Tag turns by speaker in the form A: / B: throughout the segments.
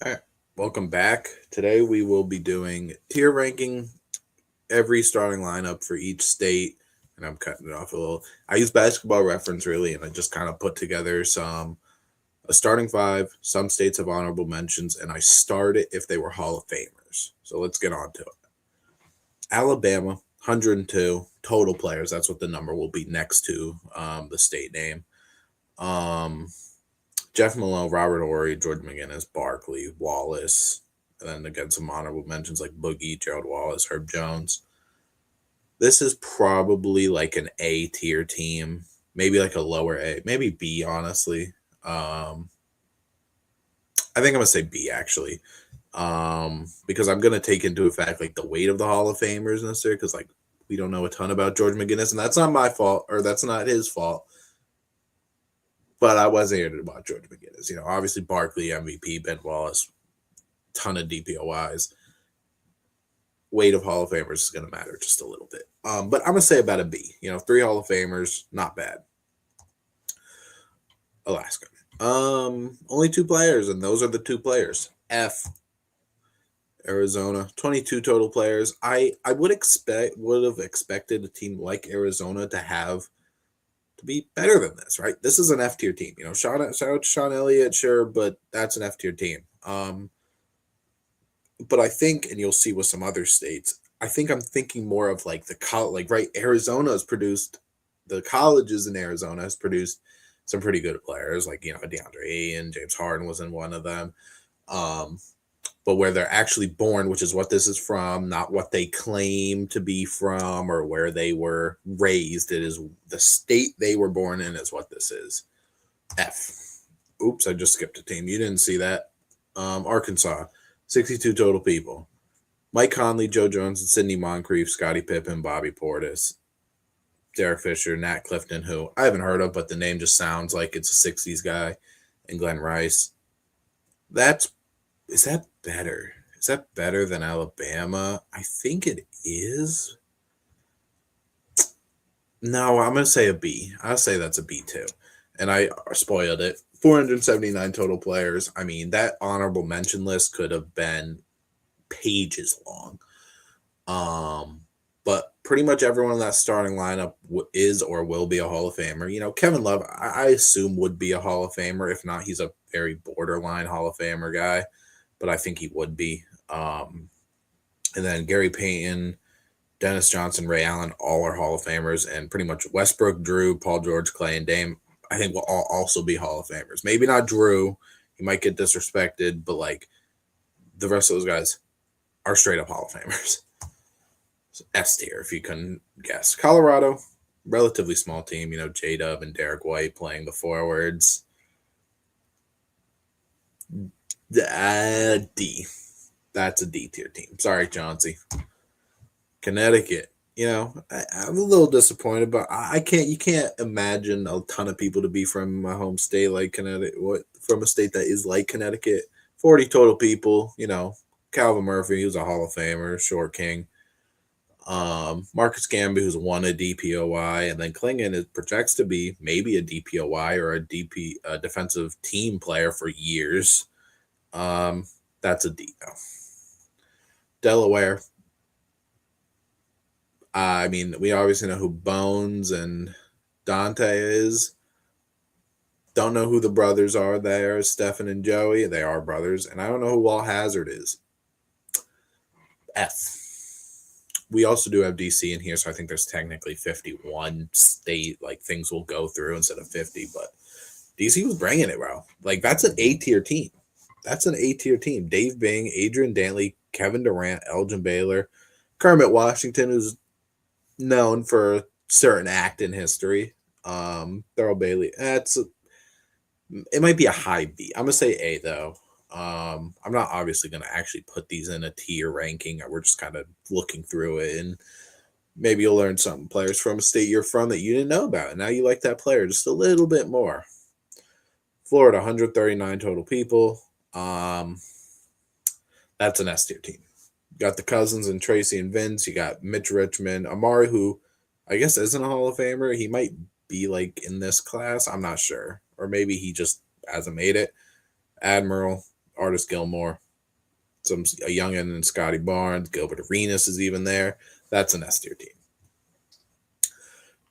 A: All right, welcome back. Today we will be doing tier ranking every starting lineup for each state, and I'm cutting it off a little. I use basketball reference really, and I just kind of put together a starting five. Some states have honorable mentions, and I start it if they were Hall of Famers. So let's get on to it. Alabama, 102 total players. That's what the number will be next to the state name. Um, Jeff Malone, Robert Horry, George McGinnis, Barkley, Wallace, and then again some honorable mentions like Boogie, Gerald Wallace, Herb Jones. This is probably like an A tier team, maybe like a lower A, maybe B, honestly. I think I'm gonna say B actually, because I'm gonna take into effect like the weight of the Hall of Famers in this year, because like we don't know a ton about George McGinnis, and that's not my fault or that's not his fault. But I wasn't here to watch George McGinnis. Obviously Barkley MVP, Ben Wallace, ton of DPOIs. Weight of Hall of Famers is going to matter just a little bit. But I'm going to say about a B. Three Hall of Famers, not bad. Alaska. Only two players, and those are the two players. F. Arizona, 22 total players. I would have expected a team like Arizona to be better than this, right? This is an F tier team. Shout out to Sean Elliott, sure, but that's an F tier team. But I think, and you'll see with some other states, I think I'm thinking more of like like right. Arizona has produced the colleges in Arizona has produced some pretty good players, like DeAndre Ayton, James Harden was in one of them. Um, but where they're actually born, which is what this is from, not what they claim to be from or where they were raised. It is the state they were born in is what this is. F. Oops, I just skipped a team. You didn't see that. Arkansas, 62 total people. Mike Conley, Joe Jones, and Sidney Moncrief, Scottie Pippen, Bobby Portis, Derek Fisher, Nat Clifton, who I haven't heard of, but the name just sounds like it's a 60s guy, and Glenn Rice. That's is that better? Is that better than Alabama? I think it is. No, I'm gonna say a B. I'll say that's a B too. And I spoiled it. 479 total players. I mean, that honorable mention list could have been pages long. Um, but pretty much everyone in that starting lineup is or will be a Hall of Famer. Kevin Love, I assume would be a Hall of Famer. If not, he's a very borderline Hall of Famer guy, but I think he would be. And then Gary Payton, Dennis Johnson, Ray Allen, all are Hall of Famers, and pretty much Westbrook, Drew, Paul George, Clay, and Dame, I think will all also be Hall of Famers. Maybe not Drew. He might get disrespected, but like the rest of those guys are straight up Hall of Famers. S tier, if you couldn't guess. Colorado, relatively small team. J Dub and Derek White playing the forwards. D. That's a D tier team. Sorry, Chauncey. Connecticut. I'm a little disappointed, but I can't. You can't imagine a ton of people to be from my home state like Connecticut. What from a state that is like Connecticut? 40 total people. Calvin Murphy, who's a Hall of Famer, short king. Marcus Gamby, who's won a DPOY, and then Klingon is projects to be maybe a DPOY or a defensive team player for years. Um, that's a D. Delaware. I mean, we obviously know who Bones and Dante is. Don't know who the brothers are there, Stefan and Joey. They are brothers, and I don't know who Walt Hazard is. F. We also do have DC in here, so I think there's technically 51 state like things will go through instead of 50. But DC was bringing it, bro. Like that's an A tier team. That's an A tier team. Dave Bing, Adrian Dantley, Kevin Durant, Elgin Baylor, Kermit Washington, who's known for a certain act in history. Thurl Bailey. It might be a high B. I'm gonna say A though. I'm not obviously gonna actually put these in a tier ranking. We're just kind of looking through it, and maybe you'll learn something. Players from a state you're from that you didn't know about, and now you like that player just a little bit more. Florida, 139 total people. Um, that's an S tier team. You got the Cousins and Tracy and Vince. You got Mitch Richmond, Amari, who I guess isn't a Hall of Famer. He might be like in this class. I'm not sure, or maybe he just hasn't made it. Admiral, Artis Gilmore, a youngin and Scotty Barnes, Gilbert Arenas is even there. That's an S tier team.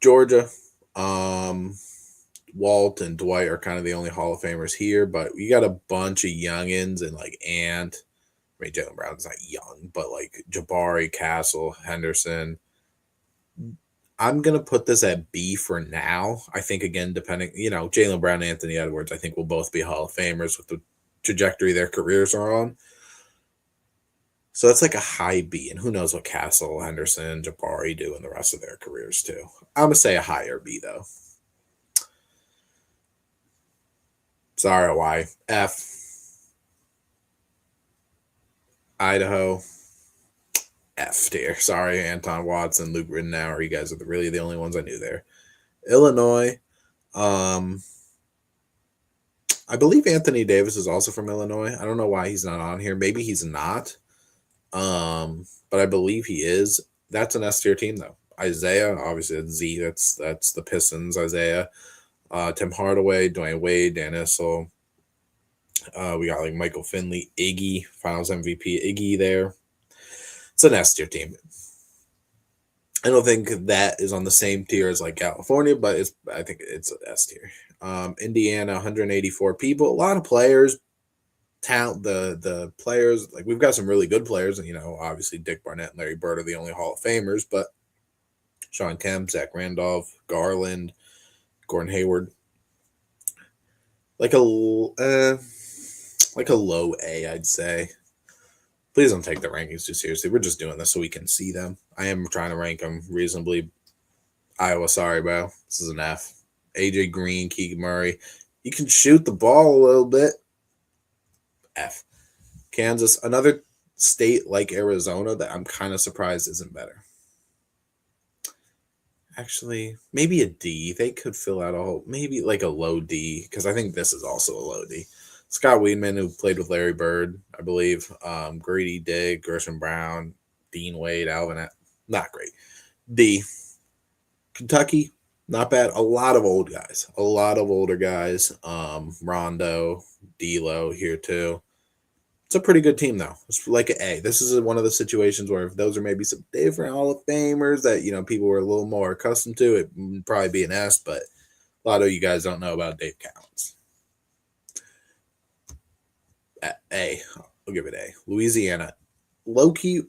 A: Georgia, Walt and Dwight are kind of the only Hall of Famers here, but you got a bunch of youngins and like Ant. I mean, Jaylen Brown's not young, but like Jabari, Castle, Henderson. I'm going to put this at B for now. I think, again, depending, Jaylen Brown and Anthony Edwards, I think will both be Hall of Famers with the trajectory their careers are on. So that's like a high B, and who knows what Castle, Henderson, Jabari do in the rest of their careers too. I'm going to say a higher B, though. Sorry, Y. F. Idaho. F tier. Sorry, Anton Watson, Luke Ridenour. You guys are really the only ones I knew there. Illinois. I believe Anthony Davis is also from Illinois. I don't know why he's not on here. Maybe he's not. But I believe he is. That's an S tier team though. Isaiah, obviously it's Z. That's the Pistons. Isaiah, Tim Hardaway, Dwayne Wade, Dan Issel. We got like Michael Finley, Iggy, Finals MVP, Iggy there. It's an S tier team. I don't think that is on the same tier as like California, but I think it's an S tier. Indiana, 184 people, a lot of players. Talent, the players, like we've got some really good players, and obviously Dick Barnett and Larry Bird are the only Hall of Famers, but Sean Kemp, Zach Randolph, Garland, Gordon Hayward, like a low A, I'd say. Please don't take the rankings too seriously. We're just doing this so we can see them. I am trying to rank them reasonably. Iowa, sorry, bro. This is an F. AJ Green, Keegan Murray. You can shoot the ball a little bit. F. Kansas, another state like Arizona that I'm kind of surprised isn't better. Actually, maybe a D. They could fill out maybe like a low D, because I think this is also a low D. Scott Weidman, who played with Larry Bird, I believe. Grady Dick, Gershon Brown, Dean Wade, Alvin. Not great. D. Kentucky, not bad. A lot of old guys. A lot of older guys. Rondo, D'Lo here too. It's a pretty good team, though. It's like an A. This is one of the situations where if those are maybe some different Hall of Famers that, people were a little more accustomed to, it would probably be an S, but a lot of you guys don't know about Dave Cowens. A. I'll give it A. Louisiana. Low-key,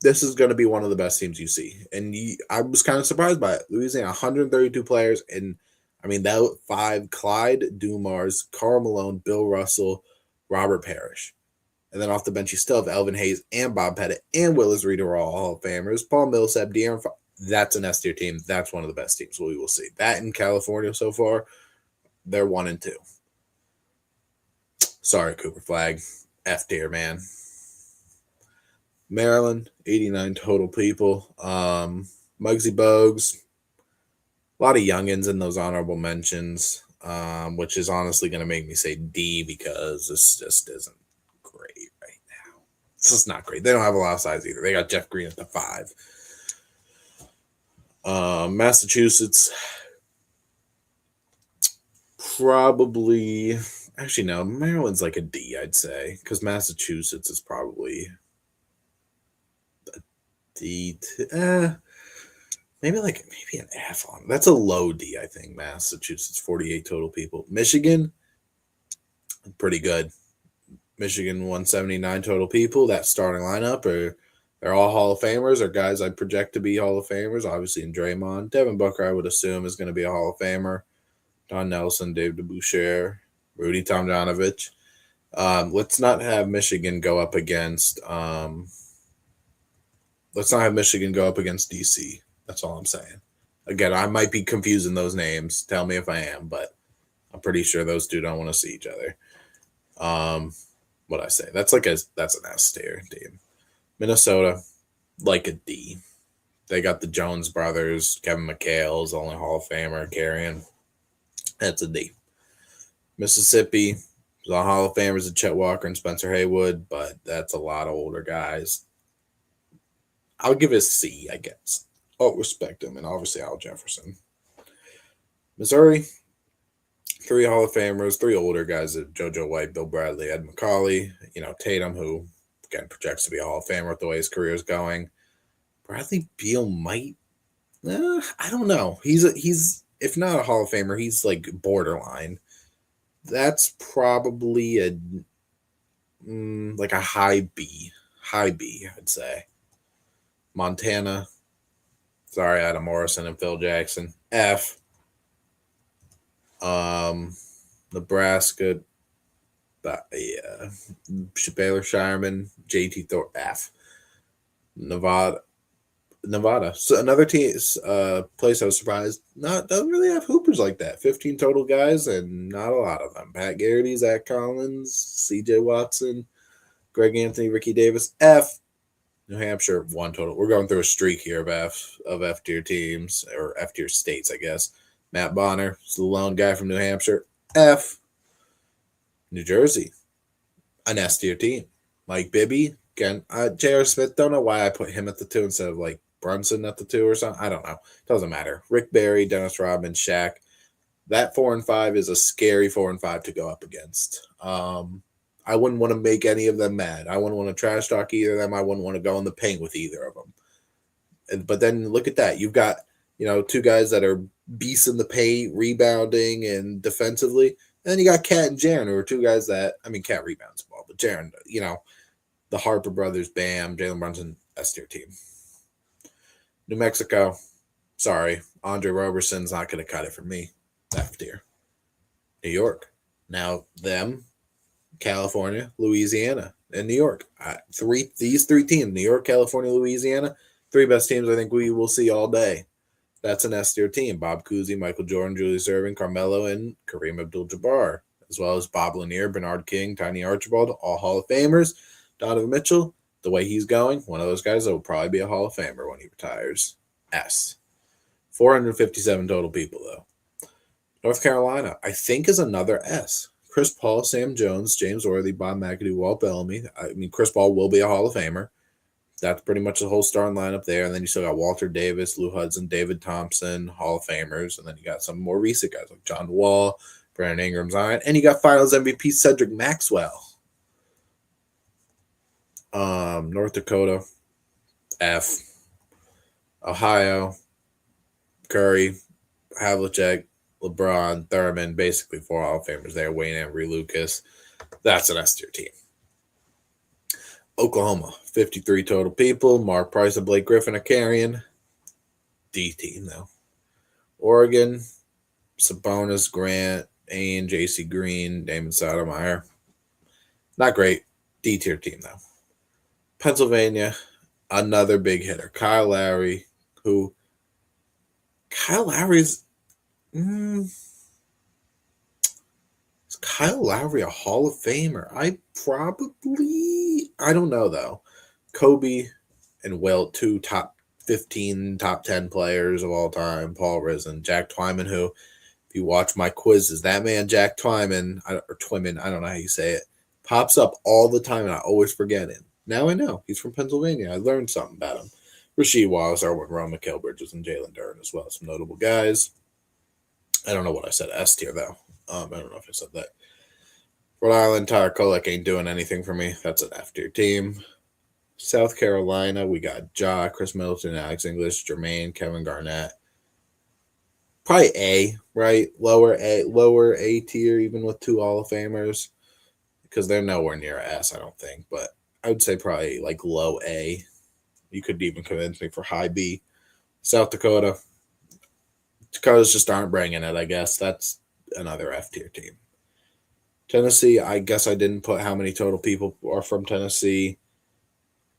A: this is going to be one of the best teams you see. And I was kind of surprised by it. Louisiana, 132 players, and that 5, Clyde Dumars, Karl Malone, Bill Russell, Robert Parrish. And then off the bench, you still have Elvin Hayes and Bob Pettit and Willis Reed are all Hall of Famers. Paul Millsap, De'Aaron Fox. That's an S tier team. That's one of the best teams we will see. That in California so far, they're 1 and 2. Sorry, Cooper Flag. F tier, man. Maryland, 89 total people. Muggsy Bogues. A lot of youngins in those honorable mentions, which is honestly going to make me say D, because this just isn't great right now. It's just not great. They don't have a lot of size either. They got Jeff Green at the 5. Massachusetts, probably. Actually, no. Maryland's like a D, I'd say, because Massachusetts is probably a D. Maybe an F on. That's a low D, I think. Massachusetts, 48 total people. Michigan, pretty good. Michigan, 179 total people. That starting lineup they're all Hall of Famers, or guys I project to be Hall of Famers. Obviously, in Draymond, Devin Booker, I would assume is going to be a Hall of Famer. Don Nelson, Dave DeBoucher, Rudy Tomjanovich. Let's not have Michigan go up against. Let's not have Michigan go up against DC. That's all I'm saying. Again, I might be confusing those names. Tell me if I am, but I'm pretty sure those two don't want to see each other. What I say? That's an S tier team. Minnesota, like a D. They got the Jones brothers. Kevin McHale's the only Hall of Famer. Carrion. That's a D. Mississippi, the Hall of Famers of Chet Walker and Spencer Haywood, but that's a lot of older guys. I'll give it a C, I guess. I'll respect him, and obviously Al Jefferson. Missouri, Three Hall of Famers, three older guys: JoJo White, Bill Bradley, Ed McCauley. Tatum, who again projects to be a Hall of Famer with the way his career is going. Bradley Beal might. I don't know. He's if not a Hall of Famer, he's like borderline. That's probably like a high B. High B, I'd say. Montana. Sorry, Adam Morrison and Phil Jackson. F. Nebraska. Yeah. Baylor Shireman. JT Thorpe. F. Nevada. So another team, place I was surprised doesn't really have hoopers like that. 15 total guys and not a lot of them. Pat Garrity, Zach Collins, C.J. Watson, Greg Anthony, Ricky Davis. F. New Hampshire, one total. We're going through a streak here of F tier teams or F tier states, I guess. Matt Bonner is the lone guy from New Hampshire. F. New Jersey, an S tier team. Mike Bibby, again. J.R. Smith, don't know why I put him at the 2 instead of like Brunson at the 2 or something. I don't know. Doesn't matter. Rick Barry, Dennis Rodman, Shaq. That 4 and 5 is a scary 4 and 5 to go up against. I wouldn't want to make any of them mad. I wouldn't want to trash talk either of them. I wouldn't want to go in the paint with either of them. But then look at that. You've got, two guys that are beasts in the paint, rebounding and defensively. And then you got Cat and Jaren, who are two guys that, Cat rebounds the ball, but Jaren, the Harper brothers, Bam, Jalen Brunson, S tier team. New Mexico, sorry, Andre Roberson's not going to cut it for me. F tier. New York, now them, California, Louisiana, and New York. These three teams, New York, California, Louisiana, three best teams I think we will see all day. That's an S tier team. Bob Cousy, Michael Jordan, Julius Erving, Carmelo, and Kareem Abdul-Jabbar, as well as Bob Lanier, Bernard King, Tiny Archibald, all Hall of Famers. Donovan Mitchell, the way he's going, one of those guys that will probably be a Hall of Famer when he retires. S. 457 total people, though. North Carolina, I think, is another S. Chris Paul, Sam Jones, James Worthy, Bob McAdoo, Walt Bellamy. Chris Paul will be a Hall of Famer. That's pretty much the whole starting lineup there. And then you still got Walter Davis, Lou Hudson, David Thompson, Hall of Famers. And then you got some more recent guys like John Wall, Brandon Ingram, Zion. And you got Finals MVP Cedric Maxwell. North Dakota, F. Ohio, Curry, Havlicek, LeBron, Thurman, basically 4 Hall of Famers there. Wayne Embry, Lucas. That's an S tier team. Oklahoma, 53 total people. Mark Price and Blake Griffin are carrying. D team, though. Oregon, Sabonis, Grant, Ain, J.C. Green, Damon Stoudemire. Not great. D tier team, though. Pennsylvania, another big hitter. Kyle Lowry, who Kyle Lowry's is Kyle Lowry a Hall of Famer? I don't know though. Kobe and Wilt, 2 top 15, top 10 players of all time. Paul Risen, Jack Twyman, who, if you watch my quizzes, that man Jack Twyman, or Twyman, I don't know how you say it, pops up all the time and I always forget him. Now I know. He's from Pennsylvania. I learned something about him. Rasheed Wallace, Erwin Rowe, Mikal Bridges, and Jalen Duren as well. Some notable guys. I don't know what I said. S tier, though. I don't know if I said that. Rhode Island, Tyler Kolek ain't doing anything for me. That's an F tier team. South Carolina, we got Ja, Chris Middleton, Alex English, Jermaine, Kevin Garnett. Probably A, right? Lower A tier, even with 2 Hall of Famers. Because they're nowhere near S, I don't think. But I would say probably like low A. You could even convince me for high B. South Dakota. Dakotas just aren't bringing it, I guess. That's another F tier team. Tennessee, I guess I didn't put how many total people are from Tennessee.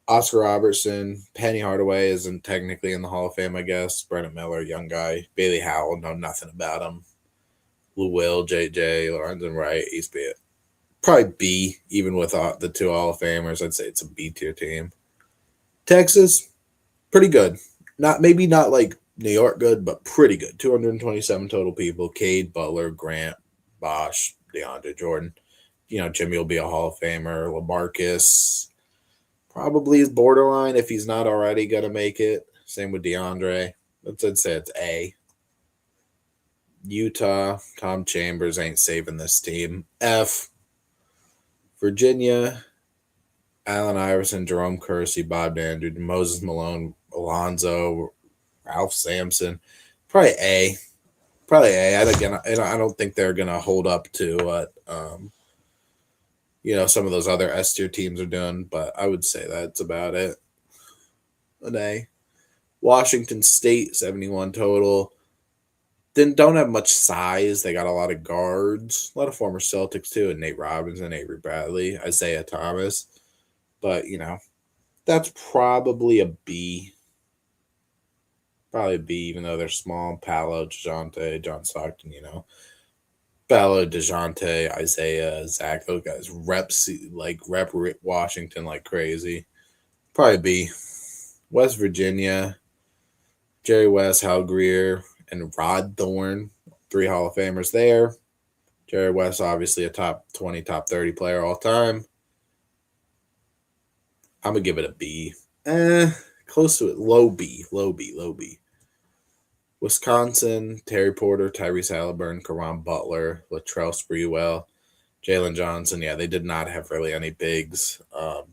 A: Oscar Robertson, Penny Hardaway isn't technically in the Hall of Fame, I guess. Brennan Miller, young guy. Bailey Howell, know nothing about him. Lou Will, JJ, Lorenzen Wright, East Bay. Probably B, even with the 2 Hall of Famers. I'd say it's a B tier team. Texas, pretty good. Maybe not like New York good, but pretty good. 227 total people. Cade, Butler, Grant, Bosch, DeAndre Jordan. Jimmy will be a Hall of Famer. LaMarcus probably is borderline if he's not already going to make it. Same with DeAndre. I'd say it's A. Utah, Tom Chambers ain't saving this team. F, Virginia, Allen Iverson, Jerome Kersey, Bob Andrew, Moses Malone, Alonzo, Ralph Sampson. Probably A. Probably A. I don't think they're gonna hold up to what some of those other S tier teams are doing, but I would say that's about it. An A. Washington State 71 total. Don't have much size. They got a lot of guards, a lot of former Celtics too, and Nate Robinson, Avery Bradley, Isaiah Thomas. But that's probably a B. Probably a B, even though they're small. Paolo, DeJounte, John Stockton, Paolo, DeJounte, Isaiah, Zach, those guys rep Washington like crazy. Probably B. West Virginia, Jerry West, Hal Greer, and Rod Thorne, 3 Hall of Famers there. Jerry West, obviously a top 20, top 30 player all time. I'm going to give it a B. Close to it. Low B. Wisconsin, Terry Porter, Tyrese Halliburton, Caron Butler, Latrell Sprewell, Jalen Johnson. Yeah, they did not have really any bigs.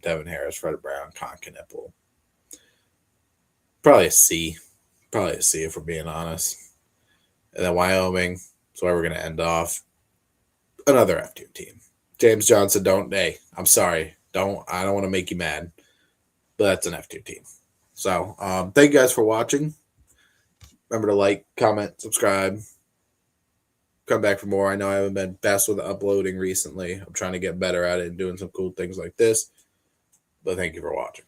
A: Devin Harris, Fred Brown, Con Knipple. Probably a C. If we're being honest. And then Wyoming. That's why we're going to end off. Another F tier team. James Johnson, I'm sorry. I don't want to make you mad. But that's an F tier team. So thank you guys for watching. Remember to like, comment, subscribe. Come back for more. I know I haven't been best with uploading recently. I'm trying to get better at it and doing some cool things like this. But thank you for watching.